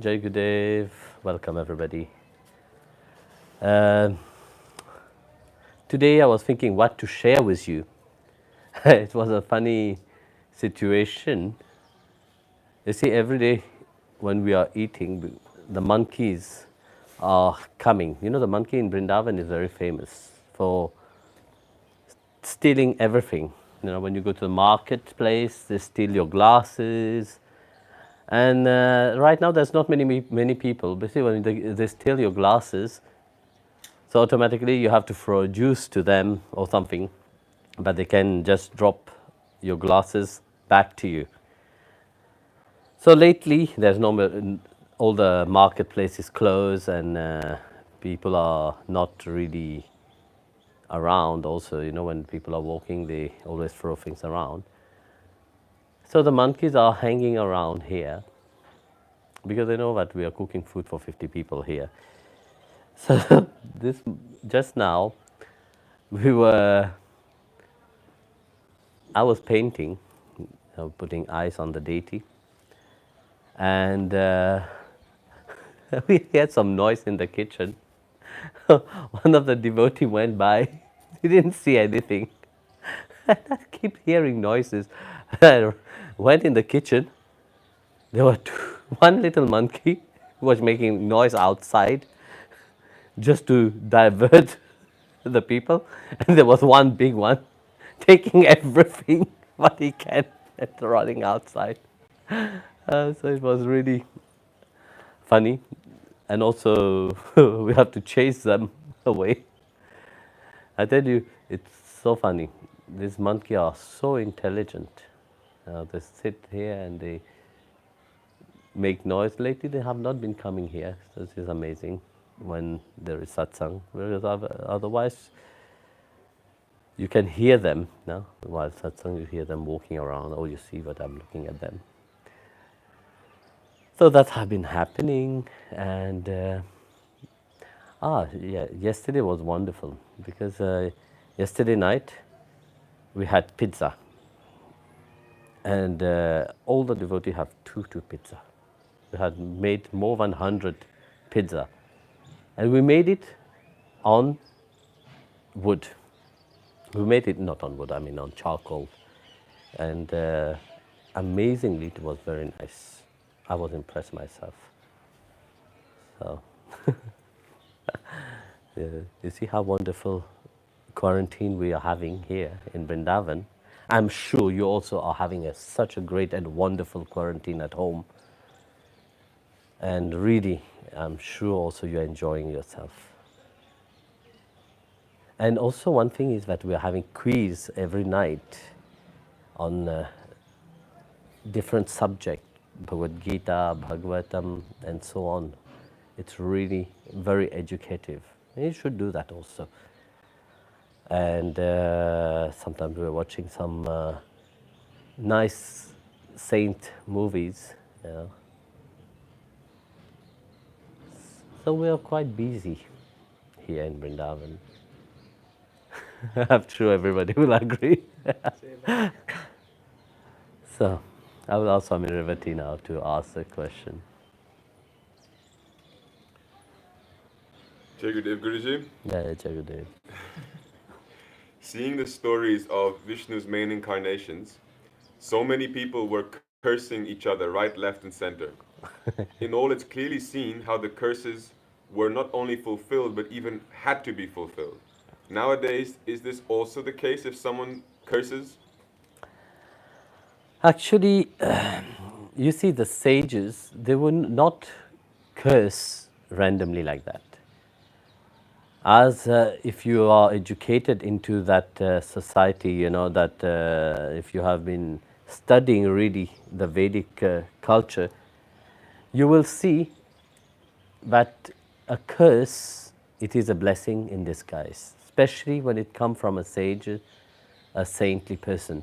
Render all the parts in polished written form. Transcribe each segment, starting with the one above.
Jai Gurudev, welcome everybody. Uh, Today I was thinking what to share with you. It was a funny situation. You see, every day when we are eating, the monkeys are coming. You know, the monkey in Vrindavan is very famous for stealing everything. You know, when you go to the marketplace, they steal your glasses. And right now there's not many people. But see, when they steal your glasses, so automatically you have to throw juice to them or something, but they can just drop your glasses back to you. So lately, there's no, all the marketplaces closed and people are not really around also. You know, when people are walking, they always throw things around. So the monkeys are hanging around here because they know that we are cooking food for 50 people here. So this just now, I was painting, putting eyes on the deity, and we heard some noise in the kitchen. One of the devotees went by, he didn't see anything. I keep hearing noises. I went in the kitchen, there were one little monkey who was making noise outside just to divert the people, and there was one big one taking everything what he can and running outside. So it was really funny, and also we have to chase them away. I tell you, it's so funny. These monkeys are so intelligent. They sit here and they make noise. Lately they have not been coming here. So this is amazing when there is satsang, because otherwise you can hear them. No? While satsang, you hear them walking around, or you see what I'm looking at them. So that has been happening, and yeah, yesterday was wonderful because yesterday night we had pizza, and all the devotees have two pizza. We had made more than 100 pizza, and we made it on wood. We made it not on wood, I mean on charcoal, and amazingly it was very nice. I was impressed myself. So, yeah, you see how wonderful quarantine we are having here in Vrindavan. I'm sure you also are having such a great and wonderful quarantine at home. And really, I'm sure also you're enjoying yourself. And also one thing is that we are having quiz every night on different subjects, Bhagavad Gita, Bhagavatam, and so on. It's really very educative. And you should do that also. And sometimes we're watching some nice saint movies. You know. So we are quite busy here in Vrindavan. I'm sure everybody will agree. So, I will ask Swami Revati now to ask the question. Jai Gurudev, Guruji. Yeah, Jai Gurudev. Seeing the stories of Vishnu's main incarnations, so many people were cursing each other right, left, and center. In all, it's clearly seen how the curses were not only fulfilled, but even had to be fulfilled. Nowadays, is this also the case if someone curses? Actually, you see, the sages, they would not curse randomly like that. As if you are educated into that society, you know, that if you have been studying really the Vedic culture, you will see that a curse, it is a blessing in disguise, especially when it comes from a sage, a saintly person.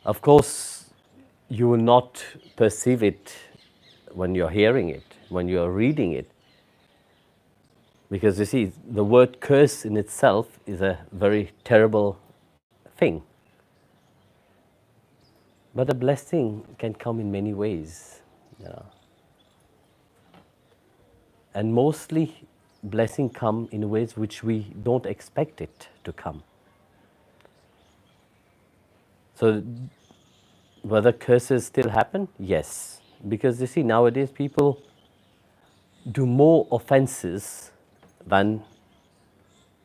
Of course, you will not perceive it when you're hearing it, when you're reading it. Because you see, the word curse in itself is a very terrible thing. But a blessing can come in many ways. You know. And mostly blessing come in ways which we don't expect it to come. So whether curses still happen? Yes. Because you see, nowadays people do more offenses than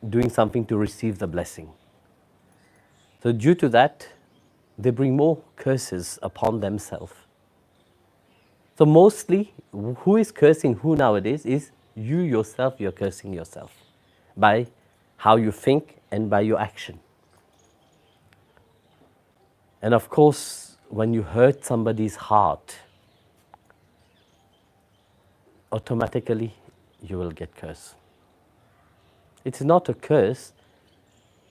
doing something to receive the blessing. So due to that, they bring more curses upon themselves. So mostly, who is cursing who nowadays is you yourself, you're cursing yourself by how you think and by your action. And of course, when you hurt somebody's heart, automatically you will get cursed. It's not a curse,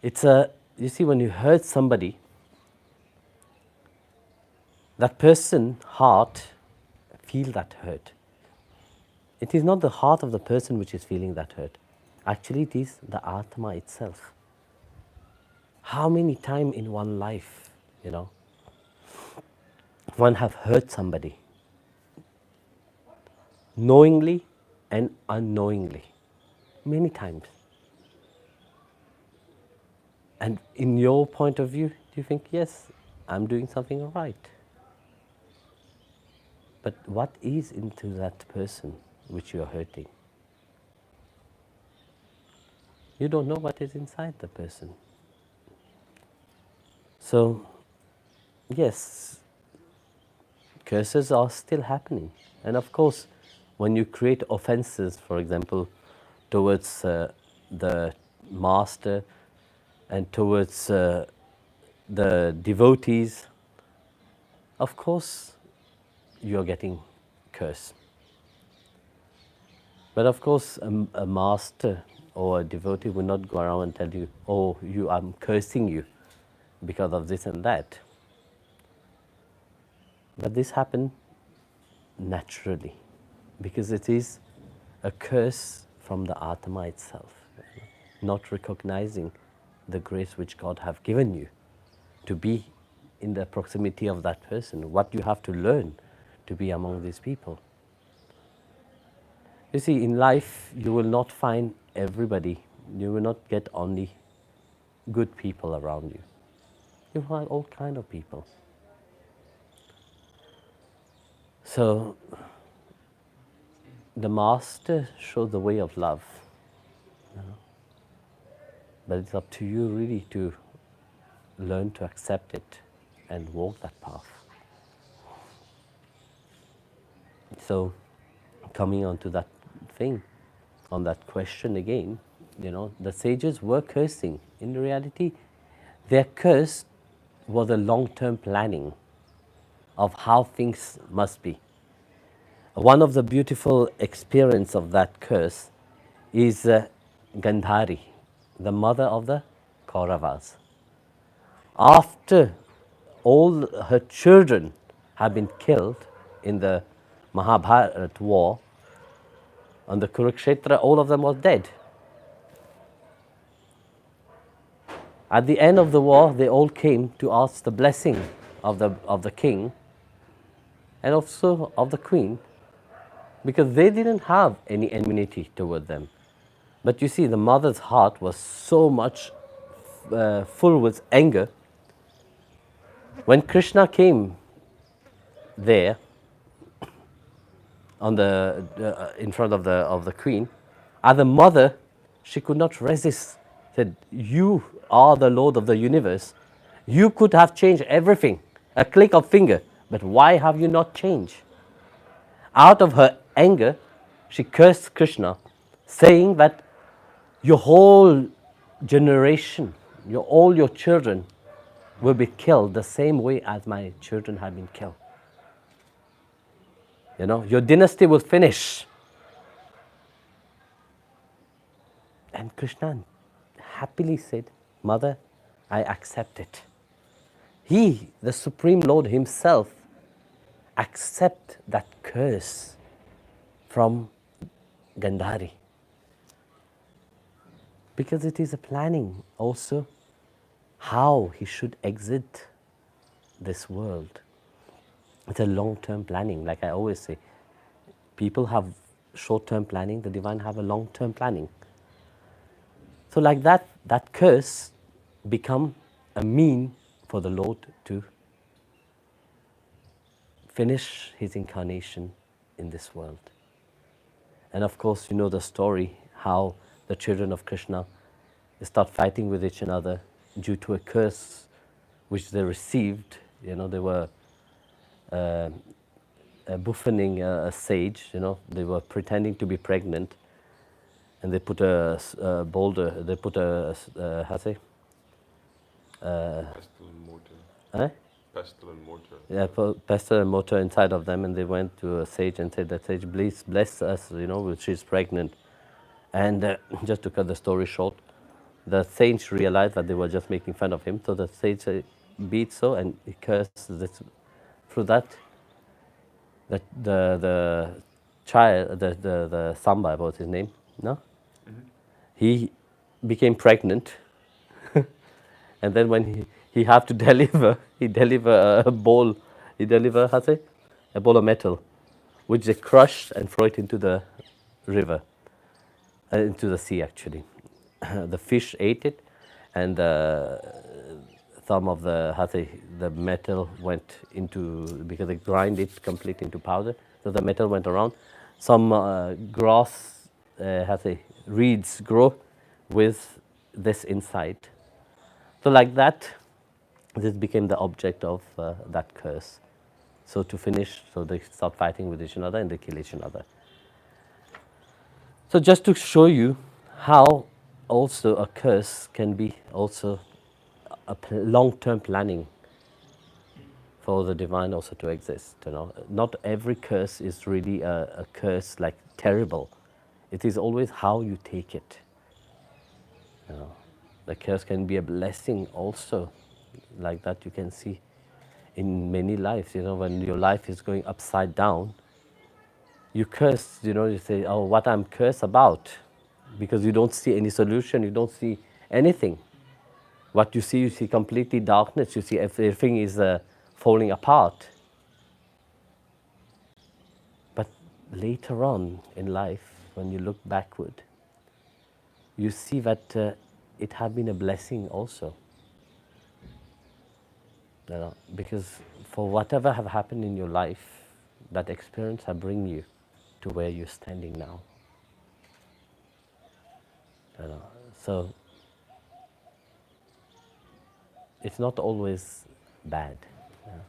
it's a, you see, when you hurt somebody, that person's heart feel that hurt. It is not the heart of the person which is feeling that hurt. Actually, it is the Atma itself. How many times in one life, you know, one have hurt somebody, knowingly and unknowingly, many times. And in your point of view, do you think, yes, I'm doing something right? But what is into that person which you are hurting? You don't know what is inside the person. So, yes, curses are still happening. And of course, when you create offenses, for example, towards the master and towards the devotees, of course, you're getting cursed. But of course, a master or a devotee will not go around and tell you, oh, I'm cursing you because of this and that. But this happens naturally, because it is a curse from the Atma itself, not recognizing the grace which God have given you to be in the proximity of that person, what you have to learn to be among these people. You see, in life, you will not find everybody. You will not get only good people around you. You find all kind of people. So, the Master showed the way of love. You know? But it's up to you really to learn to accept it and walk that path. So, coming on to that thing, on that question again, you know, the sages were cursing. In reality, their curse was a long-term planning of how things must be. One of the beautiful experience of that curse is Gandhari, the mother of the Kauravas. After all her children have been killed in the Mahabharata war, on the Kurukshetra, all of them were dead. At the end of the war, they all came to ask the blessing of the king and also of the queen, because they didn't have any enmity toward them. But you see, the mother's heart was so much full with anger. When Krishna came there on in front of the queen, as a mother, she could not resist. Said, "You are the Lord of the universe. You could have changed everything, a click of finger. But why have you not changed?" Out of her anger, she cursed Krishna, saying that your whole generation, all your children will be killed the same way as my children have been killed. You know, your dynasty will finish. And Krishna happily said, "Mother, I accept it." He, the Supreme Lord himself, accept that curse from Gandhari. Because it is a planning also how he should exit this world. It's a long-term planning. Like I always say, people have short-term planning, the divine have a long-term planning. So like that curse become a mean for the Lord to finish his incarnation in this world. And of course, you know the story, how the children of Krishna start fighting with each other due to a curse which they received. You know, they were buffooning a sage, you know, they were pretending to be pregnant, and they put a boulder, they put how to say? Pestle and mortar. Eh? Pestle and mortar. Yeah, pestle and mortar inside of them, and they went to a sage and said that sage, please bless us, you know, she's pregnant. And just to cut the story short, the sage realized that they were just making fun of him, so the sage beat so and he cursed this, through that the child, the Samba, what was his name? No? He became pregnant, and then when he had to deliver, he deliver a bowl, he deliver, how to say? A bowl of metal, which they crushed and throw it into the river, into the sea actually. The fish ate it, and some of the, how to say, the metal went into, because they grind it complete into powder, so the metal went around. Some grass, how to say, reeds grow with this inside. So like that, this became the object of that curse. So to finish, so they stop fighting with each other and they kill each other. So just to show you how also a curse can be also a long-term planning for the divine also to exist. You know, not every curse is really a curse like terrible. It is always how you take it. You know, the curse can be a blessing also, like that you can see in many lives. You know, when your life is going upside down, you curse. You know, you say, "Oh, what I'm cursed about," because you don't see any solution. You don't see anything. What you see completely darkness. You see everything is falling apart. But later on in life, when you look backward, you see that it had been a blessing also. You know, because for whatever have happened in your life, that experience have bring you to where you're standing now. You know, so it's not always bad. You know.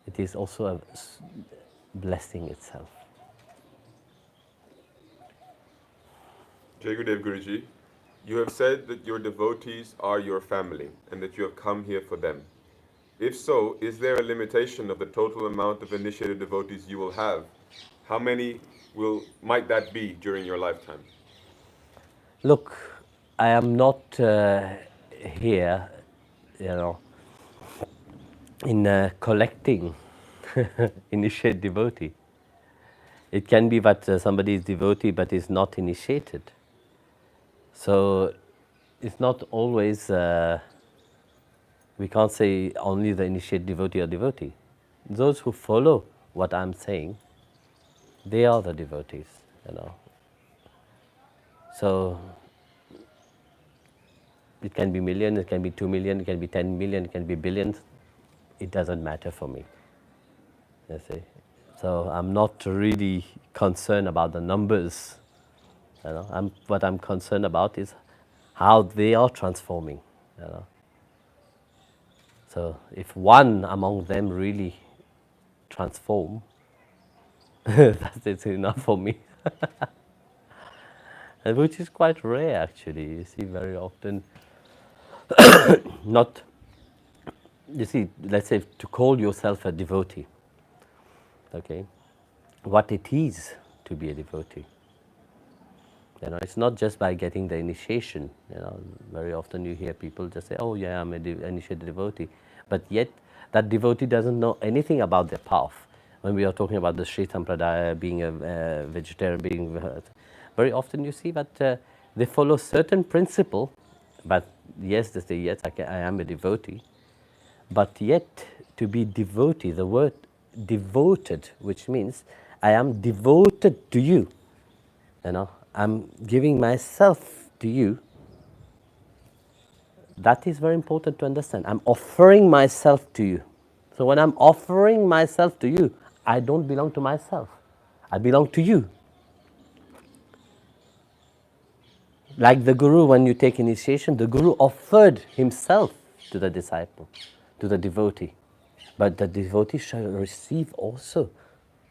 It is also a blessing itself. Jai Gurudev Guruji, you have said that your devotees are your family and that you have come here for them. If so, is there a limitation of the total amount of initiated devotees you will have? How many might that be during your lifetime? Look, I am not here, you know, in collecting initiate devotee. It can be that somebody is devotee but is not initiated. So it's not always, we can't say only the initiate devotee or devotee. Those who follow what I'm saying, they are the devotees, you know. So it can be million, it can be 2 million, it can be 10 million, it can be billions. It doesn't matter for me, you see. So I'm not really concerned about the numbers. You know, what I'm concerned about is how they are transforming. You know. So if one among them really transform, that's enough for me. And which is quite rare, actually. You see, very often, not. You see, let's say to call yourself a devotee. Okay, what it is to be a devotee. You know, it's not just by getting the initiation. You know, very often you hear people just say, "Oh, yeah, I'm an initiated devotee," but yet that devotee doesn't know anything about their path. When we are talking about the Sri Sampradaya, being a vegetarian, being very often you see that they follow certain principle, but yes, they say yes, I am a devotee, but yet to be devotee, the word devoted, which means I am devoted to you. I'm giving myself to you. That is very important to understand. I'm offering myself to you. So when I'm offering myself to you, I don't belong to myself. I belong to you. Like the Guru, when you take initiation, the Guru offered himself to the disciple, to the devotee. But the devotee shall receive also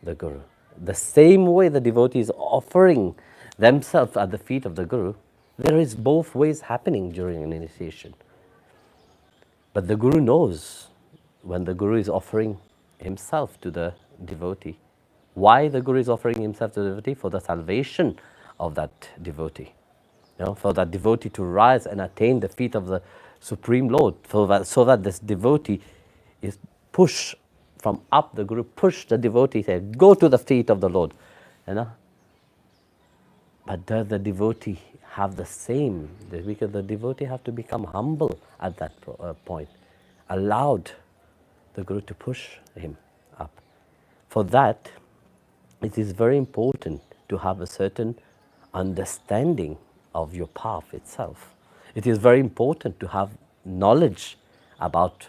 the Guru. The same way the devotee is offering themselves at the feet of the Guru, there is both ways happening during an initiation. But the Guru knows when the Guru is offering himself to the devotee. Why the Guru is offering himself to the devotee? For the salvation of that devotee. For that devotee to rise and attain the feet of the Supreme Lord, so that this devotee is pushed from up. The Guru pushed the devotee, said, go to the feet of the Lord. But does the devotee have the same? Because the devotee have to become humble at that point. Allowed the Guru to push him up. For that, it is very important to have a certain understanding of your path itself. It is very important to have knowledge about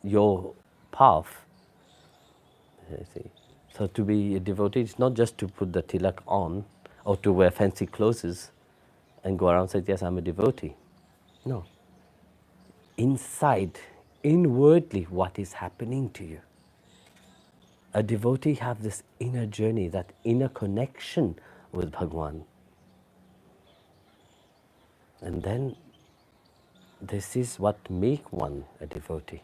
your path. So to be a devotee is not just to put the tilak on or to wear fancy clothes and go around and say, yes, I'm a devotee. No. Inside, inwardly, what is happening to you? A devotee have this inner journey, that inner connection with Bhagwan. And then this is what make one a devotee.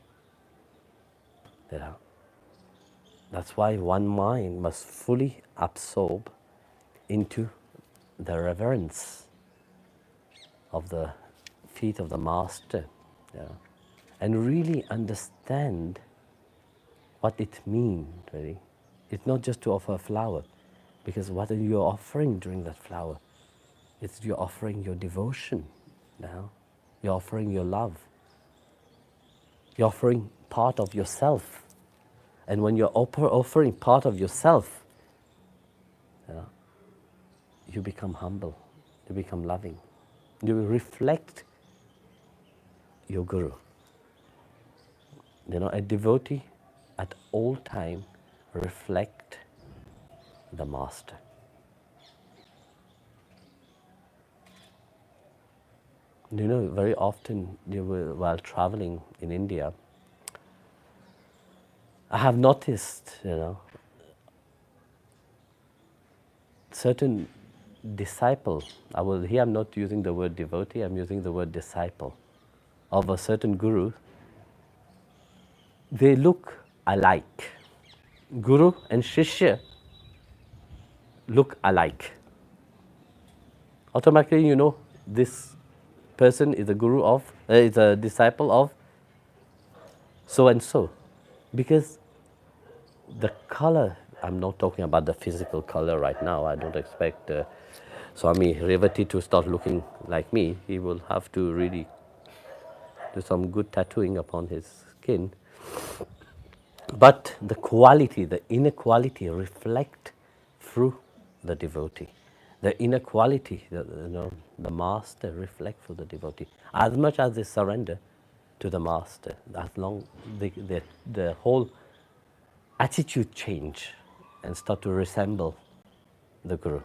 That's why one mind must fully absorb into the reverence of the feet of the Master, and really understand what it means, really. It's not just to offer a flower, because what are you offering during that flower? It's you're offering your devotion now. You're offering your love. You're offering part of yourself. And when you're offering part of yourself, you become humble, you become loving. You will reflect your Guru. A devotee at all time reflect the Master. Very often while traveling in India, I have noticed, certain disciple, here I'm not using the word devotee, I'm using the word disciple, of a certain Guru, they look alike. Guru and Shishya look alike. Automatically, this person is a Guru of, is a disciple of so and so. Because the color, I'm not talking about the physical color right now. I don't expect Swami Revati to start looking like me. He will have to really do some good tattooing upon his skin. But the quality, the inner quality reflect through the devotee. The inner quality, the Master reflect through the devotee. As much as they surrender to the Master, as long the whole attitude change and start to resemble the Guru.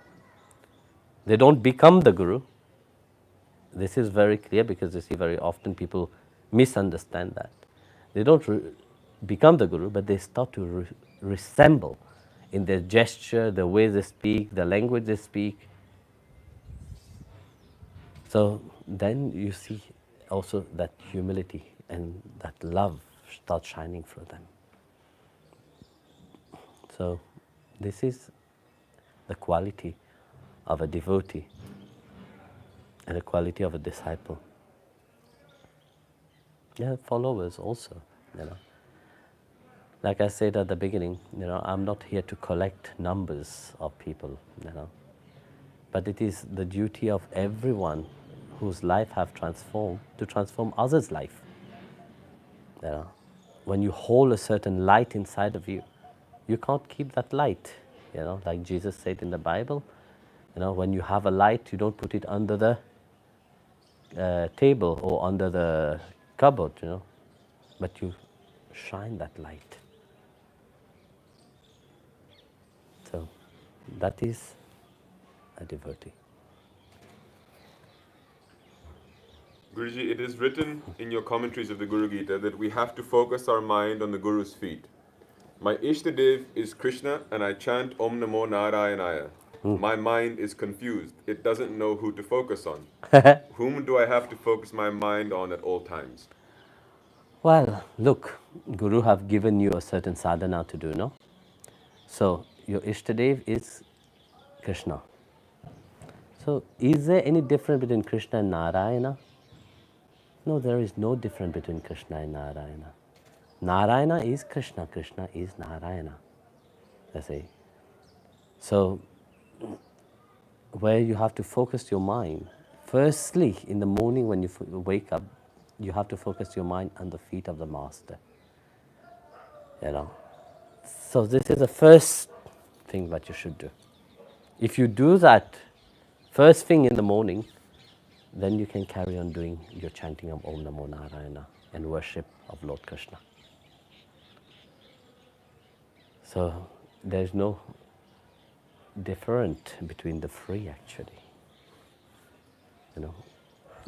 They don't become the Guru. This is very clear because you see very often people misunderstand that. They don't become the Guru, but they start to resemble in their gesture, the way they speak, the language they speak. So then you see also that humility and that love start shining through them. So this is the quality of a devotee and the quality of a disciple. Followers also, Like I said at the beginning, I'm not here to collect numbers of people, But it is the duty of everyone whose life have transformed to transform others' life. when you hold a certain light inside of you, you can't keep that light. Like Jesus said in the Bible, when you have a light, you don't put it under the table or under the cupboard, but you shine that light. So that is a devotee. Guruji, it is written in your commentaries of the Guru Gita that we have to focus our mind on the Guru's feet. My Ishtadev is Krishna and I chant Om Namo Narayanaya. My mind is confused. It doesn't know who to focus on. Whom do I have to focus my mind on at all times? Well, look, Guru have given you a certain sadhana to do, no? So your Ishtadev is Krishna. So is there any difference between Krishna and Narayana? No, there is no difference between Krishna and Narayana. Narayana is Krishna, Krishna is Narayana. I say. So where you have to focus your mind, firstly, in the morning when you wake up, you have to focus your mind on the feet of the Master. So this is the first thing that you should do. If you do that first thing in the morning, then you can carry on doing your chanting of Om Namo Narayana and worship of Lord Krishna. So there's no difference between the three actually.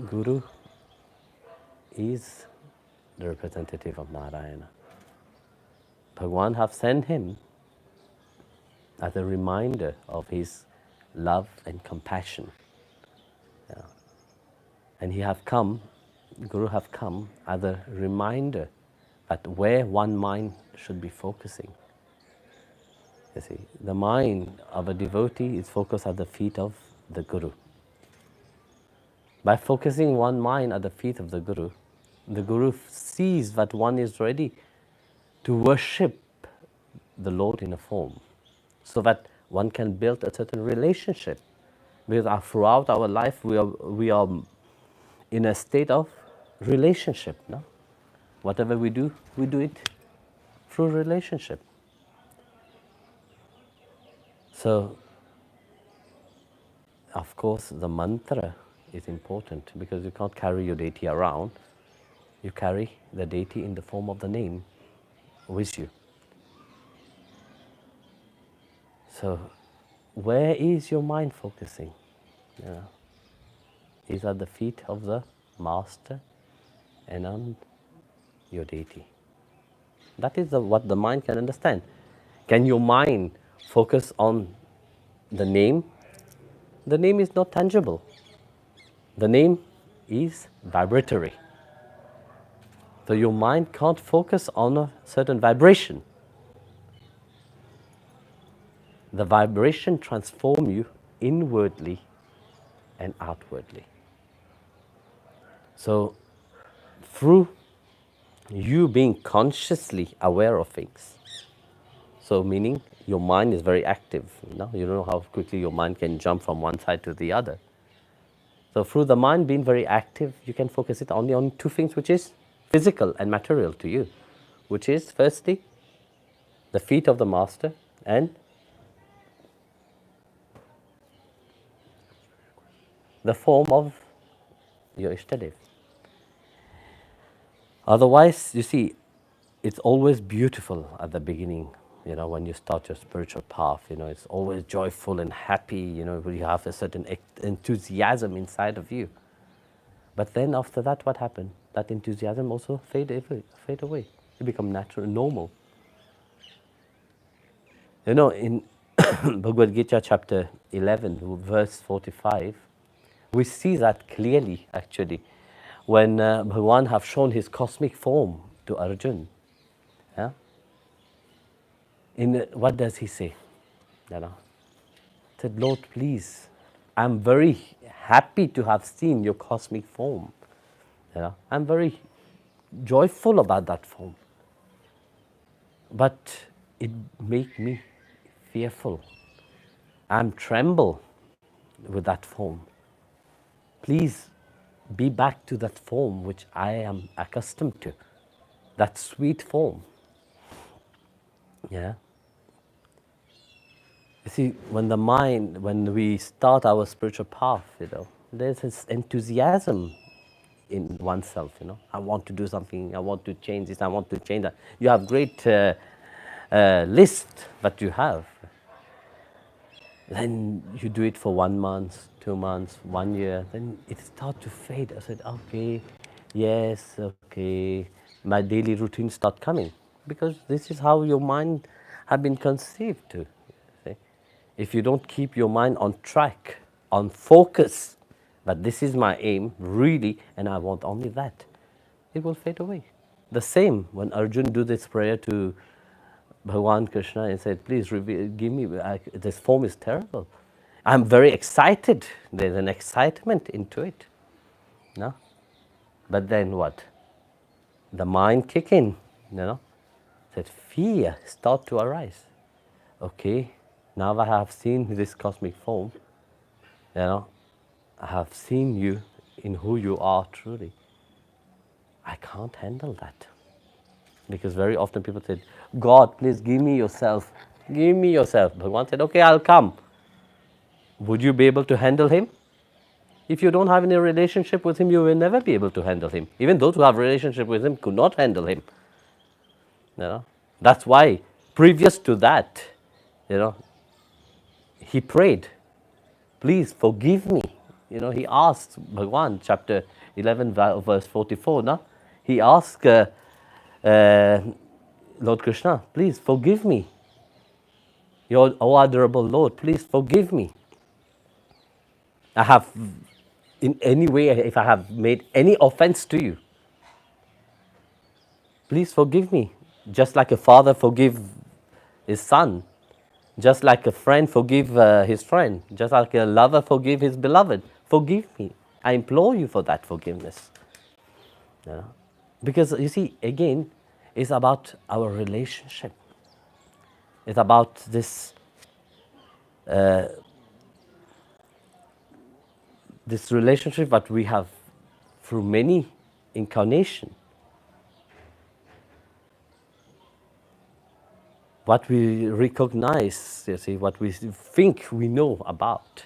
Guru is the representative of Narayana. Bhagwan have sent him as a reminder of his love and compassion. And he have come, Guru have come as a reminder that where one mind should be focusing. You see, the mind of a devotee is focused at the feet of the Guru. By focusing one mind at the feet of the Guru sees that one is ready to worship the Lord in a form, so that one can build a certain relationship. Because throughout our life we are in a state of relationship. No? Whatever we do it through relationship. So, of course, the mantra is important because you can't carry your deity around. You carry the deity in the form of the name with you. So, where is your mind focusing? Is at the feet of the Master and on your deity. That is what the mind can understand. Can your mind focus on the name? The name is not tangible. The name is vibratory. So your mind can't focus on a certain vibration. The vibration transforms you inwardly and outwardly. So through you being consciously aware of things, so meaning your mind is very active, you don't know how quickly your mind can jump from one side to the other. So through the mind being very active, you can focus it only on two things which is physical and material to you, which is firstly the feet of the Master and the form of your Ishtadev. Otherwise, you see, it's always beautiful at the beginning, when you start your spiritual path, it's always joyful and happy, you have a certain enthusiasm inside of you. But then after that, what happened? That enthusiasm also fade away. It becomes natural, normal. In Bhagavad Gita chapter 11, verse 45, we see that clearly actually when Bhagwan have shown his cosmic form to Arjuna. Yeah? What does he say? He said, Lord, please, I'm very happy to have seen your cosmic form. I'm very joyful about that form. But it makes me fearful. I'm tremble with that form. Please be back to that form which I am accustomed to. that sweet form. Yeah. You see, when we start our spiritual path, there's this enthusiasm in oneself, I want to do something, I want to change this, I want to change that. You have great list that you have. Then you do it for 1 month, 2 months, 1 year, then it starts to fade. I said, okay, yes, okay, my daily routine start coming. Because this is how your mind have been conceived to. See? If you don't keep your mind on track, on focus, but this is my aim, really, and I want only that, it will fade away. The same when Arjun do this prayer to Bhagwan Krishna and said, please give me, this form is terrible. I'm very excited. There's an excitement into it. No? But then what? The mind kick in, that fear start to arise. Okay, now that I have seen this cosmic form, I have seen you in who you are truly. I can't handle that. Because very often people say, God, please give me yourself. Give me yourself. Bhagavan said, okay, I'll come. Would you be able to handle him? If you don't have any relationship with him, you will never be able to handle him. Even those who have relationship with him could not handle him. That's why, previous to that, he prayed, please forgive me. He asked Bhagavan, chapter 11, verse 44, no? He asked Lord Krishna, please forgive me. Your adorable Lord, please forgive me. I have, in any way, if I have made any offense to you, please forgive me. Just like a father forgive his son, just like a friend forgive his friend, just like a lover forgive his beloved. Forgive me. I implore you for that forgiveness. Because you see, again, it's about our relationship. It's about this this relationship that we have through many incarnations. What we recognize, you see, what we think we know about.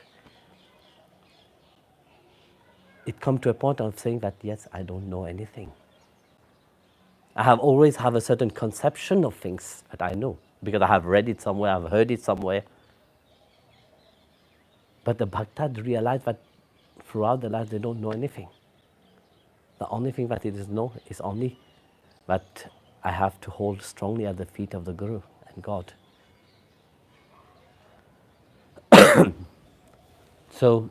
It comes to a point of saying that, yes, I don't know anything. I have always have a certain conception of things that I know, because I have read it somewhere, I've heard it somewhere. But the Bhakta realize that throughout their life they don't know anything. The only thing that it is know is only that I have to hold strongly at the feet of the Guru and God. So,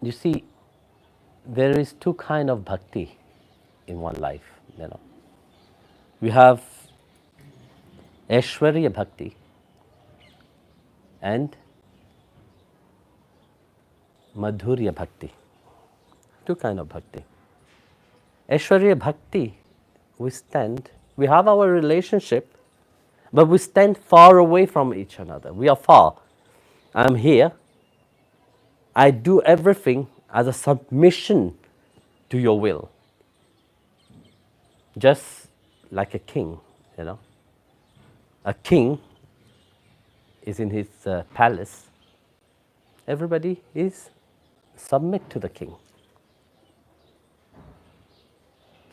you see, there is two kinds of bhakti in one life. We have Aishwarya Bhakti and Madhurya Bhakti. Two kinds of bhakti. Aishwarya Bhakti, we have our relationship, but we stand far away from each another. We are far. I'm here. I do everything as a submission to your will. Just like a king, A king is in his palace. Everybody is submit to the king.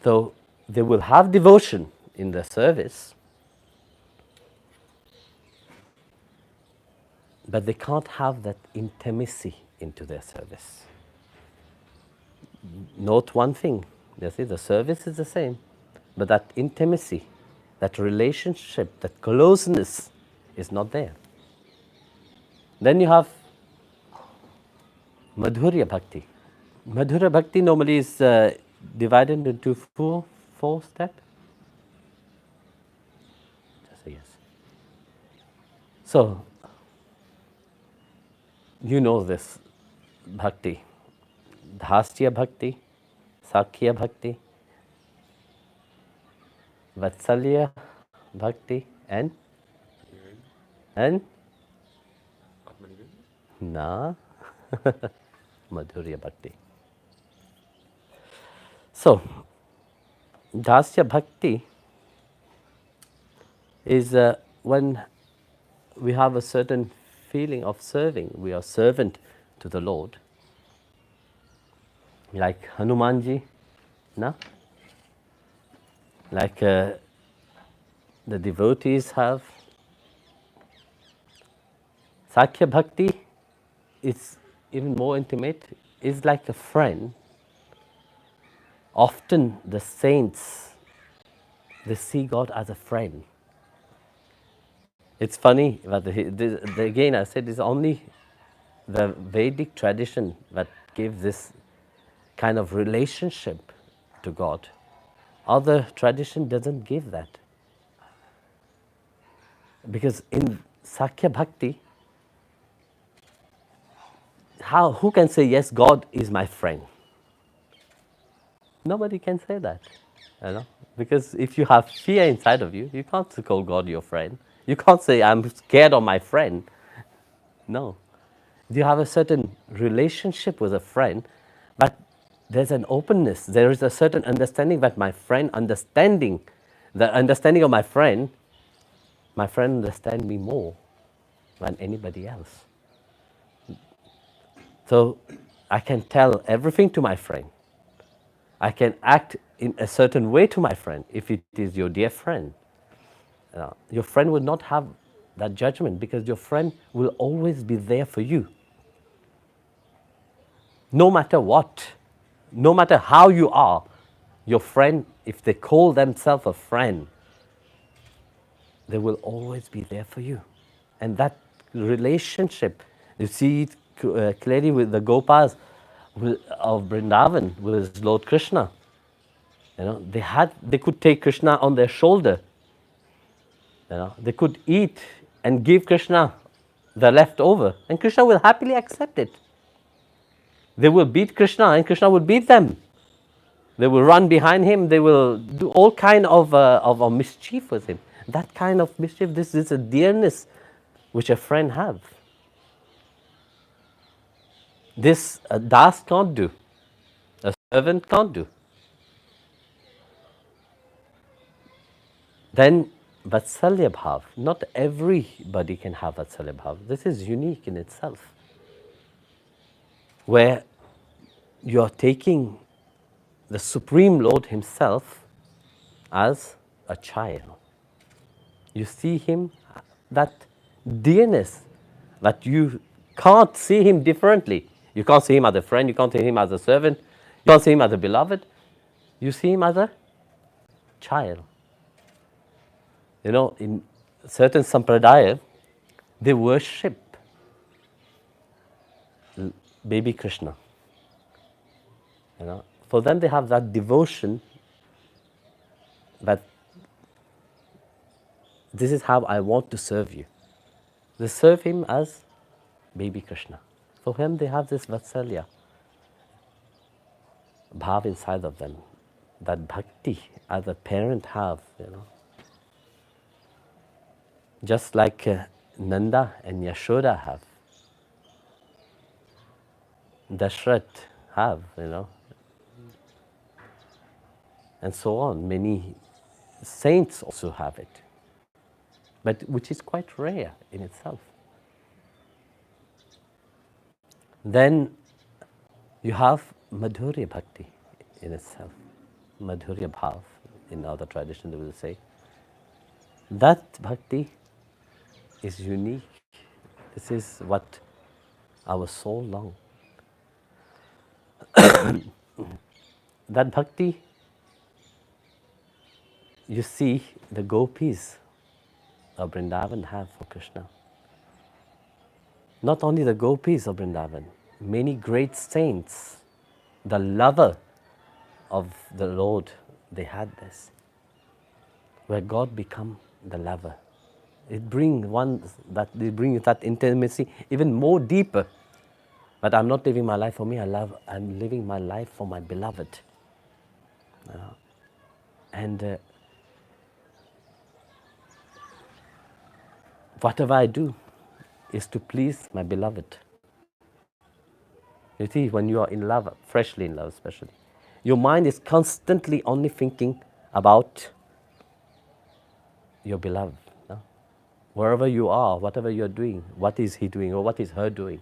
So they will have devotion in the service, but they can't have that intimacy into their service. Note one thing, you see, the service is the same, but that intimacy, that relationship, that closeness is not there. Then you have Madhurya Bhakti. Madhurya Bhakti normally is divided into four steps. Just say yes. So, you know this Bhakti. Dhasya Bhakti, Sakhya Bhakti, Vatsalya Bhakti, and Na Madhurya Bhakti. So, Dasya Bhakti is when we have a certain feeling of serving. We are servant to the Lord. Like Hanumanji, no? Like the devotees have. Sakya Bhakti is even more intimate, is like a friend. Often the saints, they see God as a friend. It's funny, but again I said it's only the Vedic tradition that gives this kind of relationship to God. Other tradition doesn't give that. Because in Sakya Bhakti, who can say, yes, God is my friend? Nobody can say that. You know? Because if you have fear inside of you, you can't call God your friend. You can't say, I'm scared of my friend. No. You have a certain relationship with a friend, but there's an openness. There is a certain understanding that the understanding of my friend understands me more than anybody else. So I can tell everything to my friend. I can act in a certain way to my friend if it is your dear friend. Your friend will not have that judgment because your friend will always be there for you. No matter what, no matter how you are, your friend, if they call themselves a friend, they will always be there for you. And that relationship, you see it clearly with the Gopas of Vrindavan, with Lord Krishna. You know, they could take Krishna on their shoulder. You know, they could eat and give Krishna the leftover, and Krishna will happily accept it. They will beat Krishna, and Krishna will beat them. They will run behind him. They will do all kind of mischief with him. That kind of mischief, this is a dearness which a friend have. This a das can't do. A servant can't do. Then Vatsalya Bhav. Not everybody can have Vatsalya Bhav. This is unique in itself. Where you are taking the Supreme Lord Himself as a child. You see Him, that dearness, that you can't see Him differently. You can't see Him as a friend, you can't see Him as a servant, you can't see Him as a beloved. You see Him as a child. You know, in certain sampradaya, they worship baby Krishna. You know, for them they have that devotion that this is how I want to serve you. They serve him as baby Krishna. For him they have this Vatsalya bhav inside of them, that bhakti as a parent have, you know. Just like Nanda and Yashoda have, Dashrath have, you know, and so on. Many saints also have it, but which is quite rare in itself. Then you have Madhurya Bhakti in itself, Madhurya Bhav in other tradition they will say. That Bhakti is unique. This is what our soul longs. That Bhakti, you see the gopis of Vrindavan have for Krishna. Not only the gopis of Vrindavan, many great saints, the lover of the Lord, they had this, where God become the lover. It brings that intimacy even more deeper. But I'm not living my life for me. I'm living my life for my beloved. And whatever I do is to please my beloved. You see, when you are in love, freshly in love especially, your mind is constantly only thinking, about your beloved. No? Wherever you are, whatever you're doing, what is he doing or what is her doing?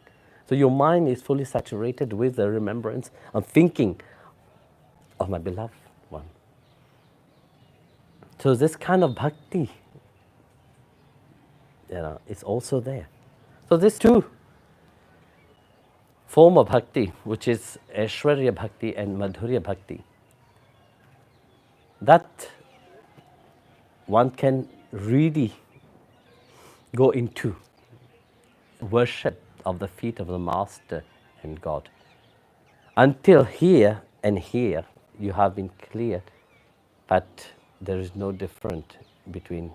So your mind is fully saturated with the remembrance and thinking of my beloved one. So this kind of bhakti, is also there. So these two form of bhakti, which is Aishwarya bhakti and Madhurya bhakti, that one can really go into worship of the feet of the Master and God. Until here and here, you have been cleared, but there is no difference between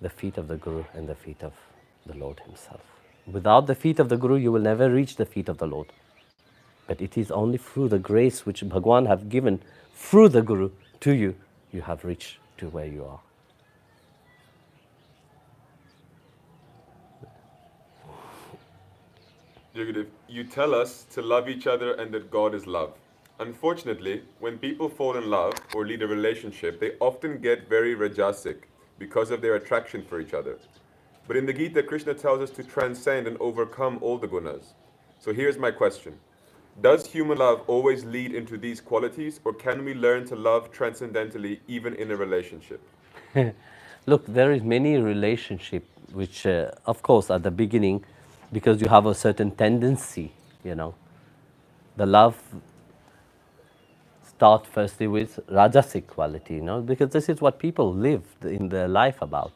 the feet of the Guru and the feet of the Lord Himself. Without the feet of the Guru, you will never reach the feet of the Lord. But it is only through the grace which Bhagwan have given through the Guru to you, you have reached to where you are. Yugadev, you tell us to love each other and that God is love. Unfortunately, when people fall in love or lead a relationship, they often get very rajasic because of their attraction for each other. But in the Gita, Krishna tells us to transcend and overcome all the gunas. So here's my question. Does human love always lead into these qualities, or can we learn to love transcendentally even in a relationship? Look, there is many relationship which, of course, at the beginning, because you have a certain tendency, the love start firstly with rajasic quality, because this is what people live in their life about.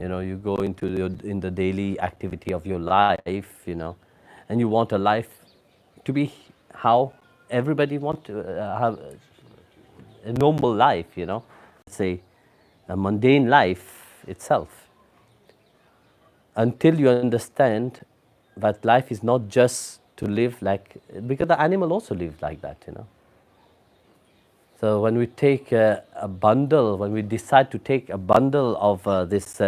You go into in the daily activity of your life, and you want a life to be how everybody want to have a normal life, say a mundane life itself. Until you understand that life is not just to live like, because the animal also lives like that, So when we take a bundle, when we decide to take a bundle of this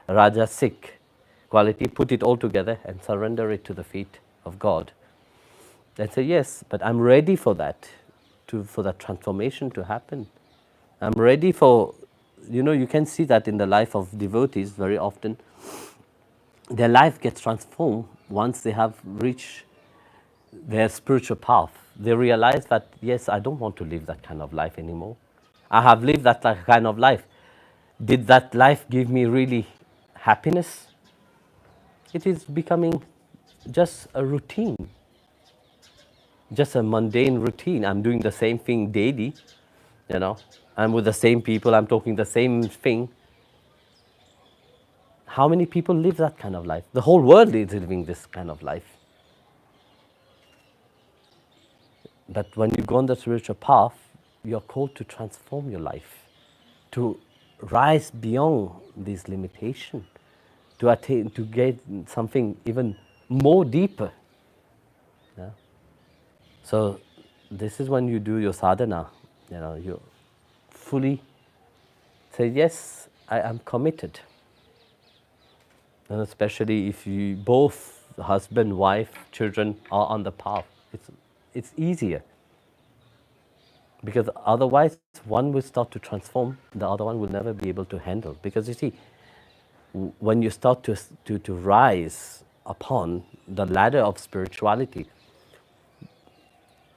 rajasic quality, put it all together and surrender it to the feet of God, and say, yes, but I'm ready for that, for that transformation to happen. I'm ready for, you can see that in the life of devotees very often. Their life gets transformed once they have reached their spiritual path. They realize that, yes, I don't want to live that kind of life anymore. I have lived that kind of life. Did that life give me really happiness? It is becoming just a routine, just a mundane routine. I'm doing the same thing daily, I'm with the same people, I'm talking the same thing. How many people live that kind of life? The whole world is living this kind of life. But when you go on the spiritual path, you're called to transform your life, to rise beyond these limitations, to attain, to get something even more deeper. Yeah? So this is when you do your sadhana, you fully say, yes, I am committed. And especially if you both, husband, wife, children, are on the path, it's easier. Because otherwise, one will start to transform, the other one will never be able to handle. Because you see, when you start to rise upon the ladder of spirituality,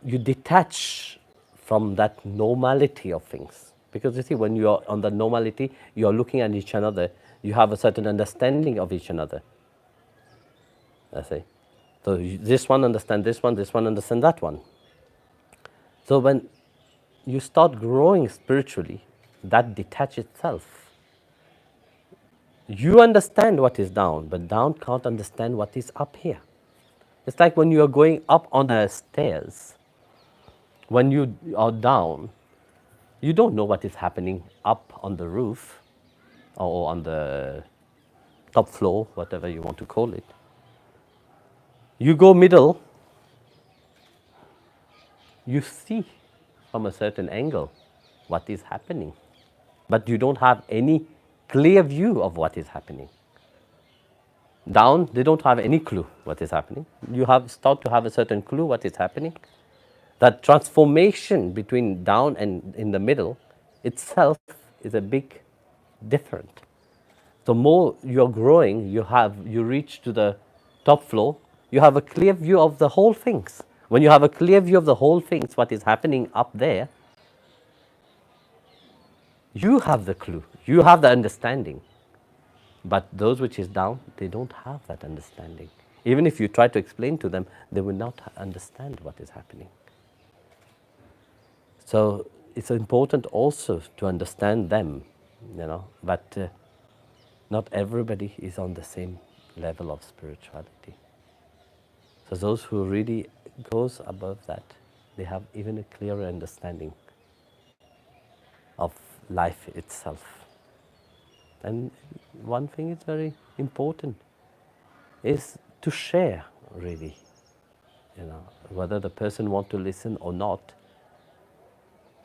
you detach from that normality of things. Because you see, when you are on the normality, you are looking at each other, you have a certain understanding of each other. I say. So this one understands this one understands that one. So when you start growing spiritually, that detaches itself. You understand what is down, but down can't understand what is up here. It's like when you are going up on the stairs. When you are down, you don't know what is happening up on the roof or on the top floor, whatever you want to call it. You go middle, you see from a certain angle what is happening, but you don't have any clear view of what is happening. Down, they don't have any clue what is happening. You start to have a certain clue what is happening. That transformation between down and in the middle itself is a big different. The more you're growing, you reach to the top floor, you have a clear view of the whole things. When you have a clear view of the whole things, what is happening up there, you have the clue, you have the understanding. But those which is down, they don't have that understanding. Even if you try to explain to them, they will not understand what is happening. So it's important also to understand them, but not everybody is on the same level of spirituality. So those who really goes above that, they have even a clearer understanding of life itself. And one thing is very important is to share, really. Whether the person wants to listen or not,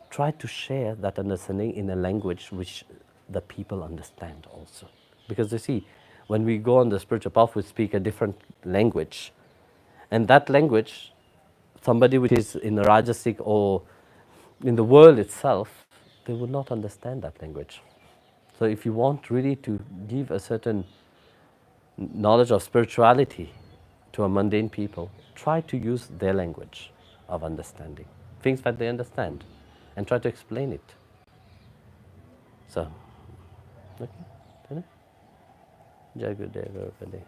try to share that understanding in a language which the people understand also. Because you see, when we go on the spiritual path, we speak a different language. And that language, somebody which is in the Rajasic or in the world itself, they would not understand that language. So if you want really to give a certain knowledge of spirituality to a mundane people, try to use their language of understanding, things that they understand, and try to explain it. So, okay, Jai Gurudeva, everybody.